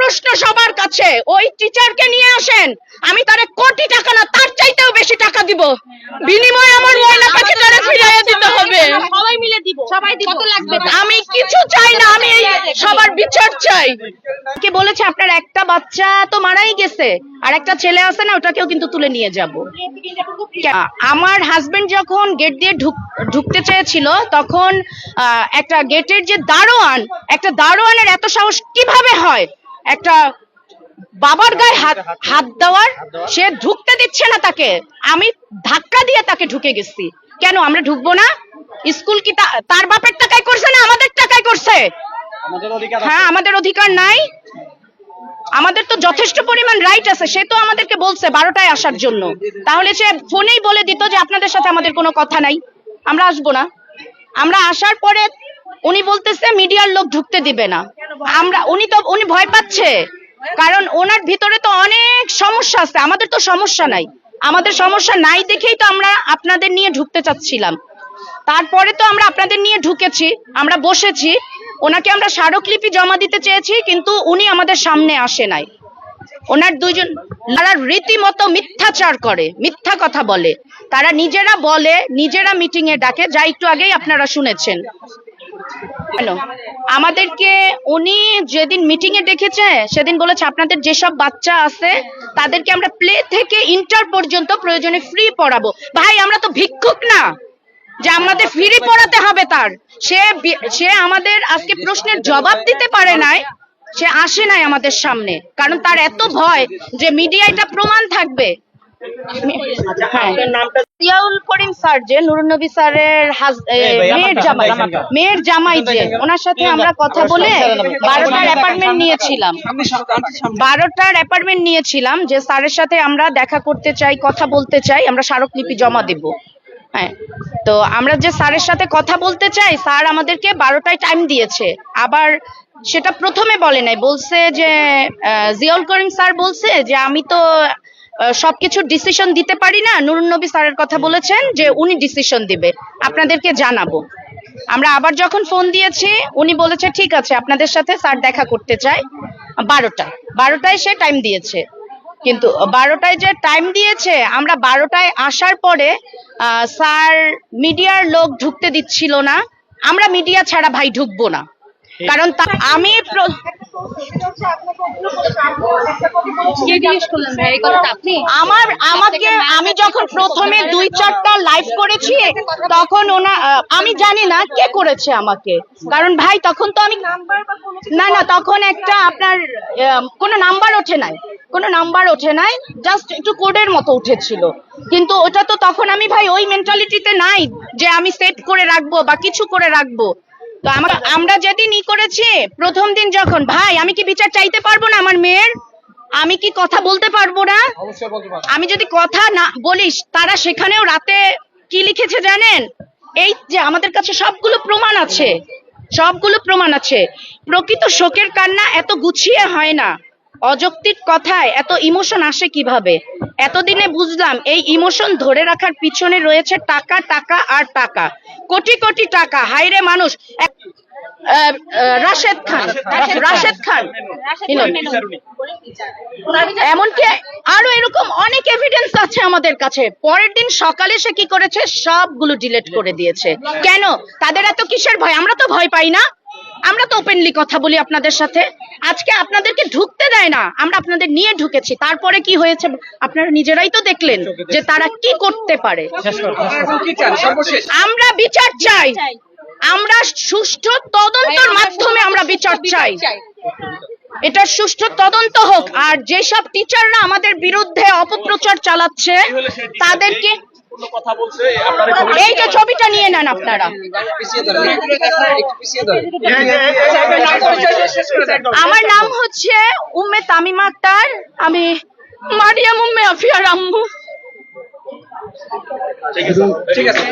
প্রশ্ন সবার কাছে, ওই টিচারকে নিয়ে আসেন, আমি তারে কোটি টাকা না তার চাইতেও বেশি টাকা দিব, বিনিময়ে আমার ময়লা পাখি তারে ফিরিয়ে দিতে হবে। সবাই মিলে দিব, সবাই দিব। কত লাগবে? আমি কিছু চাই না, আমি এই সবার বিচার চাই। কি বলেছে, আপনার একটা বাচ্চা তো মারাই গেছে, আর একটা ছেলে আছে না, ওটাকেও কিন্তু তুলে নিয়ে যাব। আমার হাজবেন্ড যখন গেট দিয়ে ঢুকতে চেয়েছিল, তখন একটা গেটের যে দারোয়ান, একটা দারোয়ানের এত সাহস কিভাবে হয় একটা বাবার গায়ে হাত দেওয়ার? সে ঢুকতে দিচ্ছে না তাকে, আমি ধাক্কা দিয়ে তাকে ঢুকে গেছি। কেন আমরা ঢুকবো না? স্কুল কি তার বাপের টাকায় করছে না আমাদের টাকায় করছে? হ্যাঁ, আমাদের অধিকার নাই? আমাদের তো যথেষ্ট পরিমাণ রাইট আছে। সে তো আমাদেরকে বলছে 12টায় আসার জন্য, তাহলে সে ফোনেই বলে দিত যে আপনাদের সাথে আমাদের কোনো কথা নাই, আমরা আসবো না। আমরা আসার পরে উনি বলতেছে মিডিয়ার লোক ঢুকতে দিবে না। উনি ভয় পাচ্ছে, কারণ ওনার ভিতরে তো অনেক সমস্যা আছে। আমাদের তো সমস্যা নাই, আমাদের সমস্যা নাই দেখেই তো আমরা আপনাদের নিয়ে ঢুকতে চাচ্ছিলাম। তারপরে তো আমরা আপনাদের নিয়ে ঢুকেছি, আমরা বসেছি, ওনাকে আমরা স্মারকলিপি জমা দিতে চেয়েছি, কিন্তু উনি আমাদের সামনে আসে নাই। ওনার দুইজন তারা রীতিমতো মিথ্যাচার করে, মিথ্যা কথা বলে। তারা নিজেরা বলে, নিজেরা মিটিং এ ডাকে, যা একটু আগেই আপনারা শুনেছেন। আমাদেরকে উনি যেদিন মিটিং এ ডেকেছে, সেদিন বলেছে আপনাদের যেসব বাচ্চা আছে তাদেরকে আমরা প্লে থেকে ইন্টার পর্যন্ত প্রয়োজনে ফ্রি পড়াবো। ভাই, আমরা তো ভিক্ষুক না যে আমাদের ফ্রি পড়াতে হবে। সে আমাদের আজকে প্রশ্নের জবাব দিতে পারে নাই, সে আসে নাই আমাদের সামনে, কারণ তার এত ভয় যে মিডিয়ায় এটা প্রমাণ থাকবে। জিয়াউল করিম স্যার, যে নুরুন নবী স্যারের মেয়ের জামাই, যে ওনার সাথে আমরা কথা বলে 12টার অ্যাপার্টমেন্ট নিয়েছিলাম, যে স্যারের সাথে আমরা দেখা করতে চাই, কথা বলতে চাই, আমরা স্মারকলিপি জমা দেব। হ্যাঁ, তো আমরা যে স্যারের সাথে কথা বলতে চাই, স্যার আমাদেরকে 12টায় টাইম দিয়েছে। আবার সেটা প্রথমে বলে নাই, বলছে যে জিয়াউল করিম স্যার বলছে যে আমি তো সবকিছু ডিসিশন দিতে পারি না, নুরুন নবী স্যারের কথা বলেছেন যে উনি ডিসিশন দিবে, আপনাদেরকে জানাবো। আমরা আবার যখন ফোন দিয়েছি, উনি বলেছে ঠিক আছে, আপনাদের সাথে স্যার দেখা করতে চায়। 12টায় সে টাইম দিয়েছে, কিন্তু 12টায় যে টাইম দিয়েছে, আমরা 12টায় আসার পরে স্যার মিডিয়ার লোক ঢুকতে দিচ্ছিল না। আমরা মিডিয়া ছাড়া ভাই ঢুকবো না, কারণ আমি যখন প্রথমে 2-4টা লাইভ করেছি, তখন আমি জানি না কে করেছে আমাকে, কারণ ভাই তখন তো আমি না, তখন একটা আপনার কোনো নাম্বার ওঠে নাই, জাস্ট একটু কোডের মতো উঠেছিল। কিন্তু ওটা তো তখন আমি ভাই ওই মেন্টালিটিতে নাই যে আমি সেভ করে রাখবো বা কিছু করে রাখবো। তো আমরা যেদিন করেছি, প্রথম দিন যখন, ভাই আমি কি বিচার চাইতে পারবো না আমার মেয়ের? আমি কি কথা বলতে পারবো না? আমি যদি কথা না বলিস, তারা সেখানেও রাতে কি লিখেছে জানেন? এই যে আমাদের কাছে সবগুলো প্রমাণ আছে। প্রকৃত শোকের কান্না এত গুছিয়ে হয় না, অযৌক্তিক কথায় এত ইমোশন আসে কিভাবে? এতদিনে বুঝলাম এই ইমোশন ধরে রাখার পিছনে রয়েছে টাকা, টাকা আর টাকা, কোটি কোটি টাকা। হাইরে মানুষ। রাশেদ খান এমনকি আরো এরকম অনেক এভিডেন্স আছে আমাদের কাছে। পরের দিন সকালে সে কি করেছে, সবগুলো ডিলিট করে দিয়েছে। কেন? তাদের এত কিসের ভয়? আমরা তো ভয় পাই না, আমরা তো ওপেনলি কথা বলি আপনাদের সাথে। আজকে আপনাদেরকে ঢুকতে দেয় না, আমরা আপনাদের নিয়ে ঢুকেছি। তারপরে কি হয়েছে আপনারা নিজেরাই তো দেখলেন যে তারা কি করতে পারে। আমরা বিচার চাই, আমরা সুষ্ঠু তদন্তের মাধ্যমে আমরা বিচার চাই। এটা সুষ্ঠু তদন্ত হোক। আর যেসব টিচাররা আমাদের বিরুদ্ধে অপপ্রচার চালাচ্ছে, তাদেরকে এই যে ছবিটা নিয়ে নেন আপনারা। আমার নাম হচ্ছে উম্মে তামিমা আক্তার, আমি মারিয়াম উম্মে আফিয়ার আম্মু। ঠিক আছে।